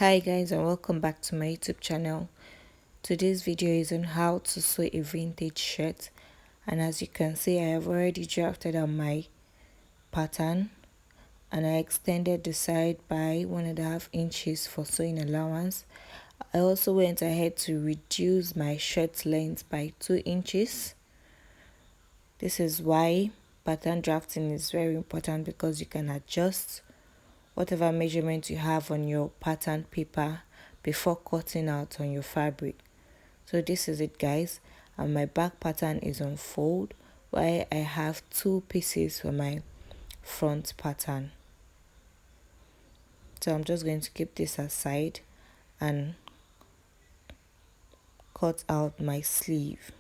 Hi guys, and welcome back to my YouTube channel. Today's video is on how to sew a vintage shirt, and as you can see I have already drafted on my pattern and I extended the side by 1.5 inches for sewing allowance. I also went ahead to reduce my shirt length by 2 inches. This is why pattern drafting is very important, because you can adjust whatever measurement you have on your pattern paper before cutting out on your fabric. So this is it guys, and my back pattern is on fold, while I have 2 pieces for my front pattern. So I'm just going to keep this aside and cut out my sleeve.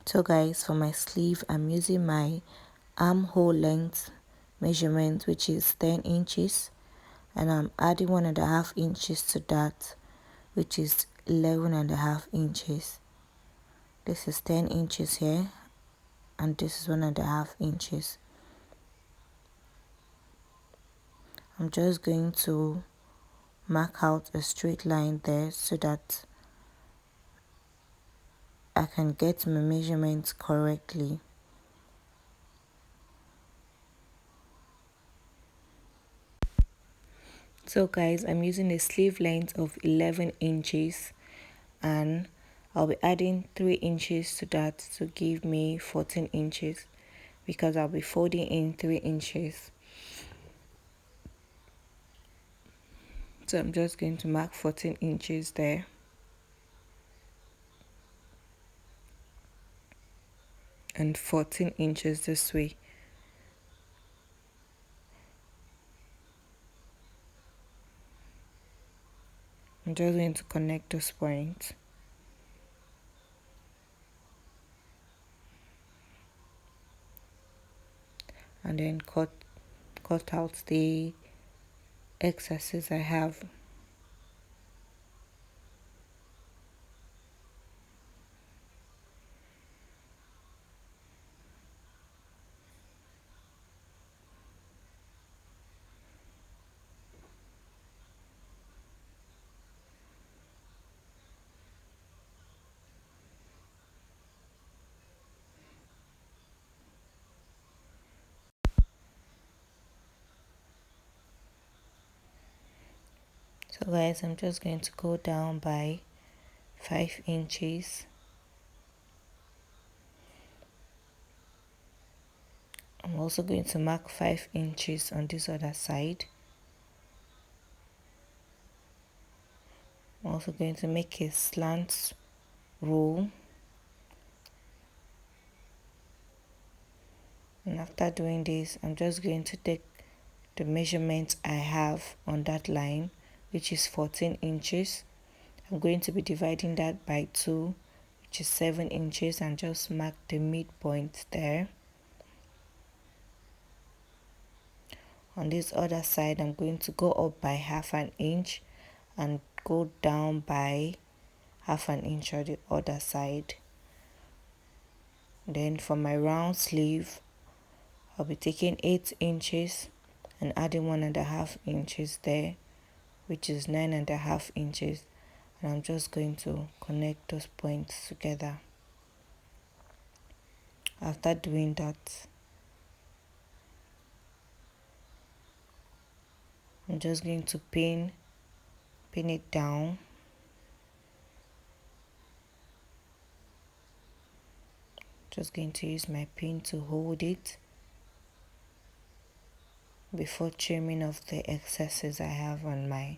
So guys, for my sleeve I'm using my armhole length measurement, which is 10 inches, and I'm adding 1.5 inches to that, which is 11.5 inches. This is 10 inches here and this is 1.5 inches. I'm just going to mark out a straight line there so that I can get my measurements correctly. So guys, I'm using a sleeve length of 11 inches and I'll be adding 3 inches to that to give me 14 inches, because I'll be folding in 3 inches. So I'm just going to mark 14 inches there. And 14 inches this way. I'm just going to connect those points. And then cut out the excesses I have. So guys, I'm just going to go down by 5 inches. I'm also going to mark 5 inches on this other side. I'm also going to make a slant roll. And after doing this, I'm just going to take the measurement I have on that line, which is 14 inches. I'm going to be dividing that by 2, which is 7 inches, and just mark the midpoint there. On this other side, I'm going to go up by 1/2 inch and go down by 1/2 inch on the other side. Then for my round sleeve, I'll be taking 8 inches and adding 1.5 inches there, which is 9.5 inches, and I'm just going to connect those points together. After doing that, I'm just going to pin it down. Just going to use my pin to hold it before trimming off the excesses I have on my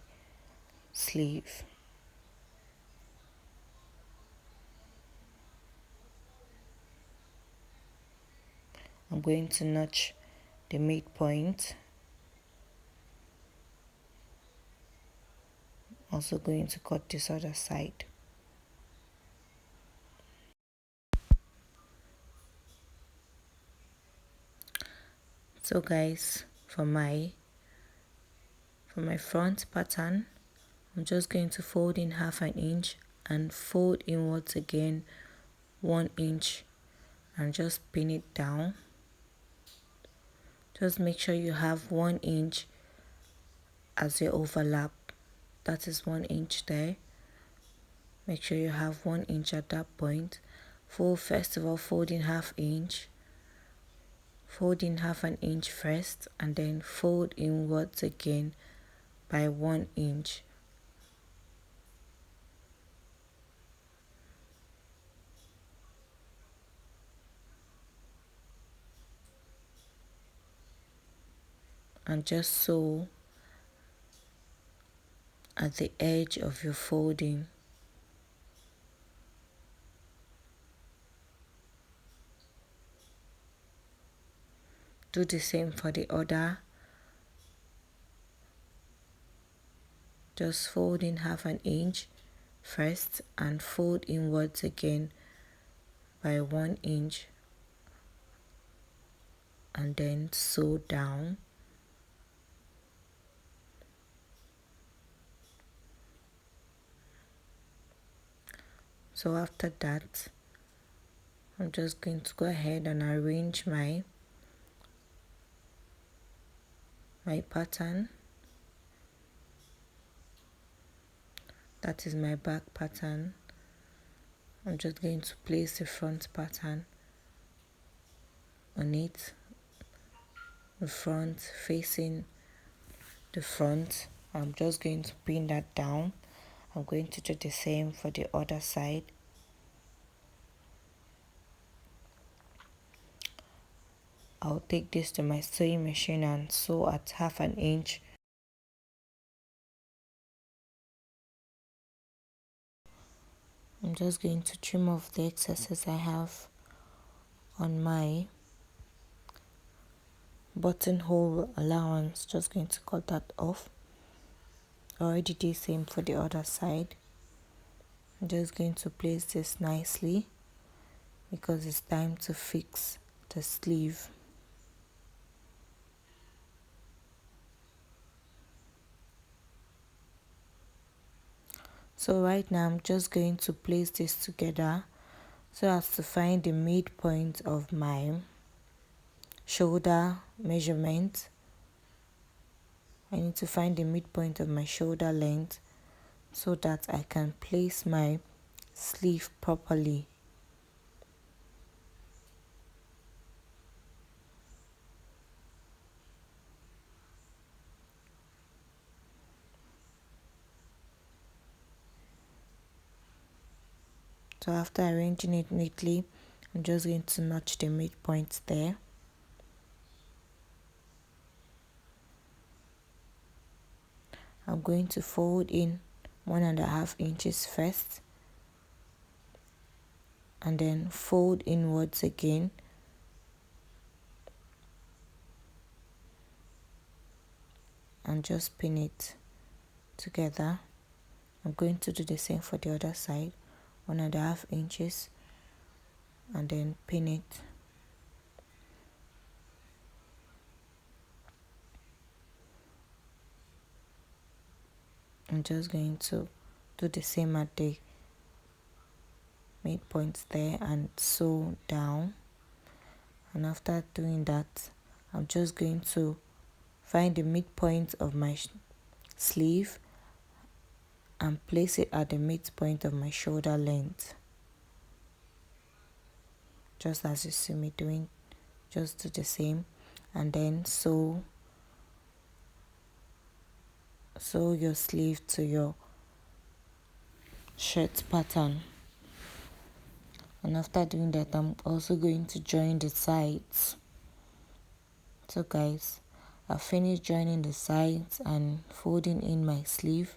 sleeve. I'm going to notch the midpoint. Also going to cut this other side. So guys, for my front pattern, I'm just going to fold in 1/2 inch and fold inwards again 1 inch and just pin it down. Just make sure you have 1 inch as your overlap. That is 1 inch there. Make sure you have 1 inch at that point. First of all, fold in ½ inch. Fold in half an inch first, and then fold inwards again by 1 inch. And just sew at the edge of your folding. Do the same for the other. Just fold in ½ an inch first and fold inwards again by 1 inch, and then sew down. So after that, I'm just going to go ahead and arrange my pattern. That is my back pattern. I'm just going to place the front pattern on it, the front facing the front. I'm just going to pin that down. I'm going to do the same for the other side. I'll take this to my sewing machine and sew at ½ an inch. I'm just going to trim off the excesses I have on my buttonhole allowance. Just going to cut that off. I already did the same for the other side. I'm just going to place this nicely because it's time to fix the sleeve. So right now I'm just going to place this together so as to find the midpoint of my shoulder measurement. I need to find the midpoint of my shoulder length so that I can place my sleeve properly. So after arranging it neatly, I'm just going to notch the midpoint there. I'm going to fold in 1½ inches first, and then fold inwards again, and just pin it together. I'm going to do the same for the other side, 1½ inches, and then pin it. I'm just going to do the same at the midpoint there and sew down. And after doing that, I'm just going to find the midpoint of my sleeve and place it at the midpoint of my shoulder length. Just as you see me doing, just do the same, and then sew your sleeve to your shirt pattern. And after doing that, I'm also going to join the sides. So guys, I've finished joining the sides and folding in my sleeve,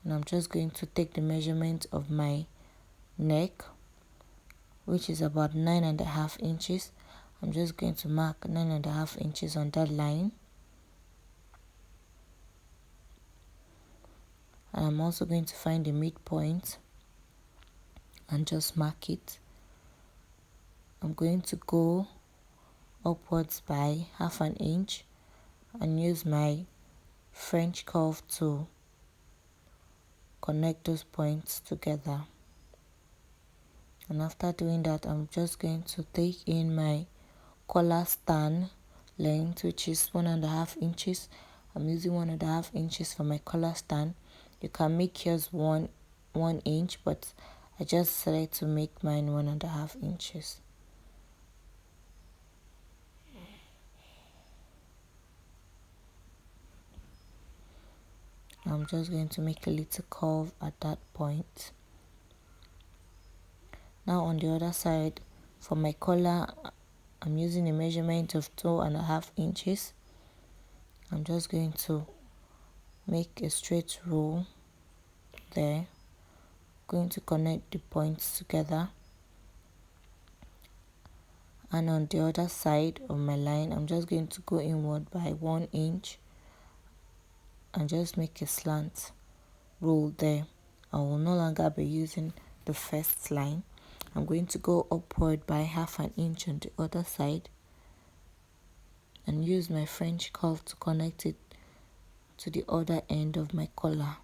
and I'm just going to take the measurement of my neck, which is about 9½ inches. I'm just going to mark 9½ inches on that line. And I'm also going to find the midpoint and just mark it. I'm going to go upwards by ½ an inch and use my French curve to connect those points together. And after doing that, I'm just going to take in my collar stand length, which is 1.5 inches. I'm using 1.5 inches for my collar stand. You can make yours one inch, but I just decided to make mine 1.5 inches. I'm just going to make a little curve at that point. Now on the other side, for my collar, I'm using a measurement of 2.5 inches. I'm just going to make a straight roll there. Going to connect the points together, and on the other side of my line, I'm just going to go inward by 1 inch and just make a slant roll there. I will no longer be using the first line. I'm going to go upward by 1/2 inch on the other side and use my French curve to connect it to the other end of my collar.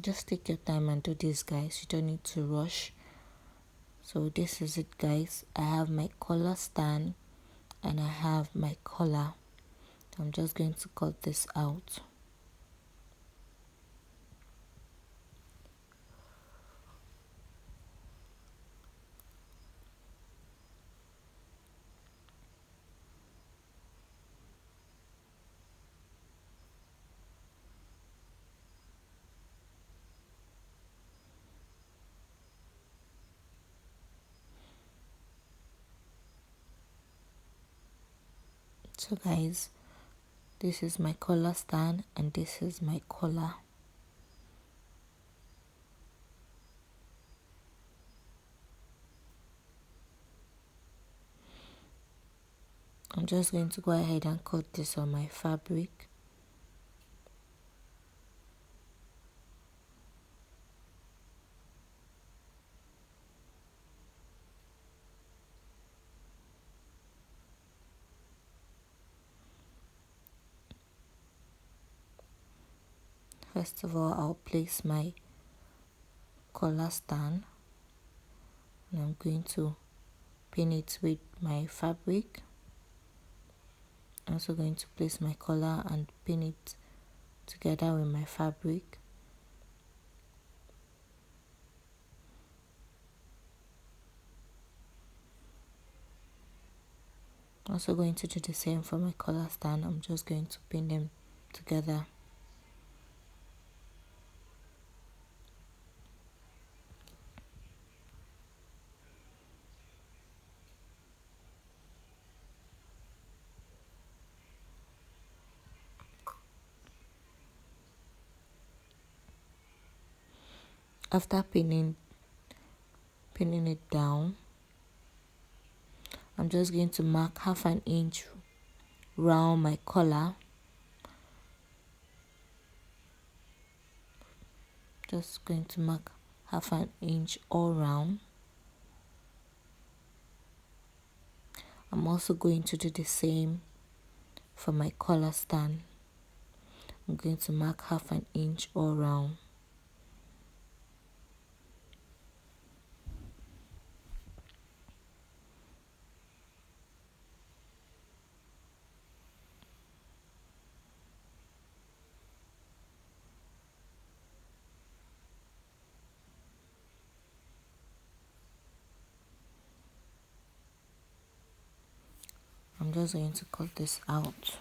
Just take your time and do this, guys. You don't need to rush. So this is it, guys. I have my collar stand and I have my collar. I'm just going to cut this out. So guys, this is my collar stand and this is my collar. I'm just going to go ahead and cut this on my fabric. First of all, I'll place my collar stand and I'm going to pin it with my fabric. I'm also going to place my collar and pin it together with my fabric. Also going to do the same for my collar stand. I'm just going to pin them together. After pinning it down, I'm just going to mark 1/2 inch round my collar. Just going to mark 1/2 inch all round. I'm also going to do the same for my collar stand. I'm going to mark 1/2 inch all round. I'm just going to cut this out.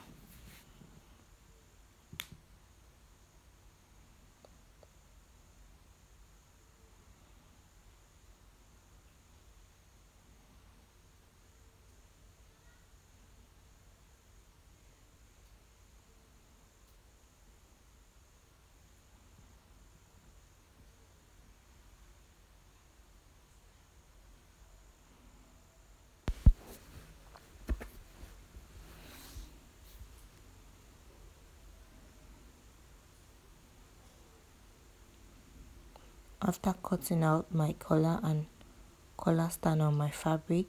After cutting out my collar and collar stand on my fabric,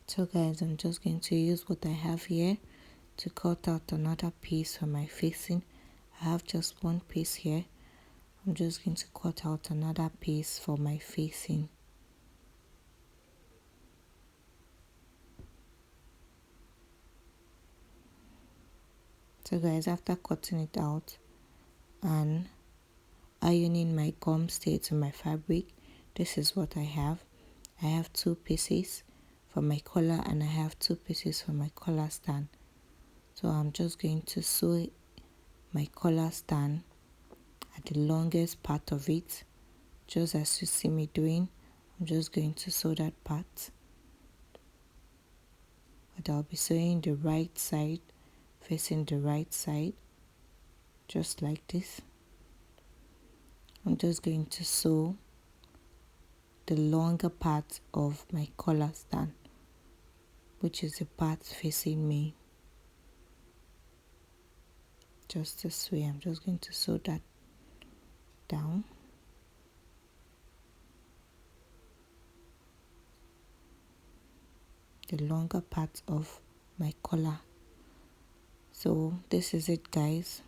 so guys, I'm just going to use what I have here. to cut out another piece for my facing. I have just one piece here. I'm just going to cut out another piece for my facing. So guys, after cutting it out and ironing my gum stay to my fabric, this is what I have. I have 2 pieces for my collar and I have 2 pieces for my collar stand. So I'm just going to sew my collar stand at the longest part of it, just as you see me doing. I'm just going to sew that part, but I'll be sewing the right side, facing the right side, just like this. I'm just going to sew the longer part of my collar stand, which is the part facing me. Just this way. I'm just going to sew that down. The longer part of my collar. So this is it, guys.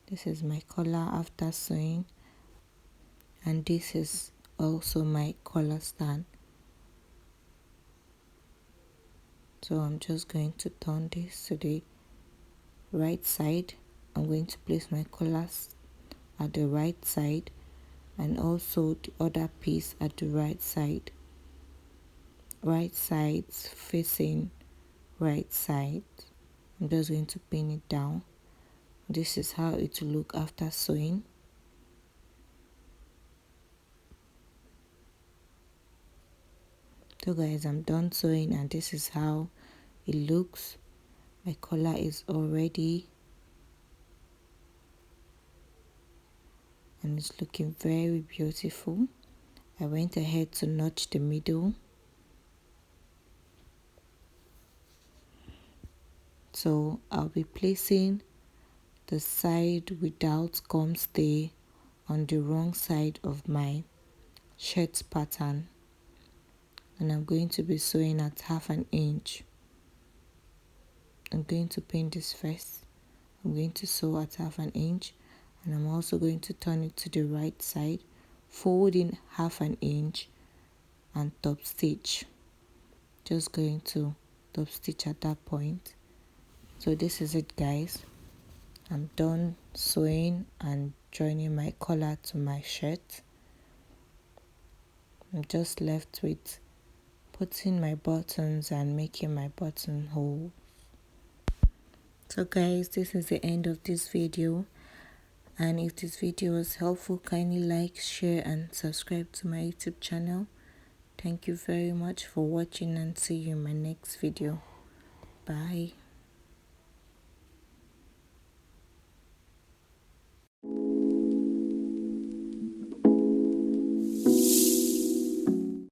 This is my collar after sewing, and this is also my collar stand. So I'm just going to turn this to the right side. I'm going to place my collars at the right side and also the other piece at the right side. Right sides facing right side. I'm just going to pin it down. This is how it will look after sewing. So guys, I'm done sewing and this is how it looks. My collar is all ready and it's looking very beautiful. I went ahead to notch the middle. So I'll be placing the side without gum stay on the wrong side of my shirt pattern, and I'm going to be sewing at 1/2 inch. I'm going to pin this first. I'm going to sew at 1/2 inch, and I'm also going to turn it to the right side, folding 1/2 inch and top stitch. Just going to top stitch at that point. So this is it, guys. I'm done sewing and joining my collar to my shirt. I'm just left with putting my buttons and making my buttonhole. So guys, this is the end of this video, and if this video was helpful, kindly like, share and subscribe to my YouTube channel. Thank you very much for watching and see you in my next video. Bye.